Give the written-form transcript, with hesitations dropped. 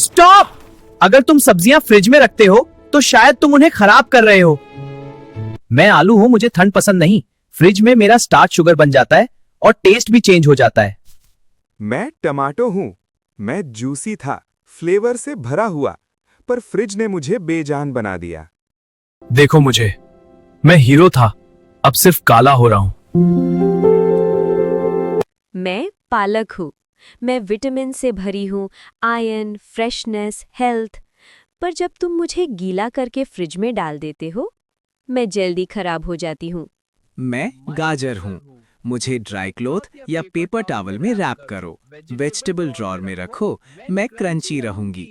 Stop! अगर तुम सब्जियां फ्रिज में रखते हो तो शायद तुम उन्हें खराब कर रहे हो। मैं आलू हूं, मुझे ठंड पसंद नहीं। फ्रिज में मेरा स्टार्च शुगर बन जाता है और टेस्ट भी चेंज हो जाता है। मैं टमाटो हूँ। मैं जूसी था, फ्लेवर से भरा हुआ, पर फ्रिज ने मुझे बेजान बना दिया। देखो मुझे, मैं हीरो था, अब सिर्फ काला हो रहा हूं। मैं पालक हूँ। मैं विटामिन से भरी हूँ, आयरन, फ्रेशनेस, हेल्थ। पर जब तुम मुझे गीला करके फ्रिज में डाल देते हो, मैं जल्दी खराब हो जाती हूँ। मैं गाजर हूँ। मुझे ड्राई क्लॉथ या पेपर टॉवल में रैप करो, वेजिटेबल ड्रॉर में रखो, मैं क्रंची रहूंगी।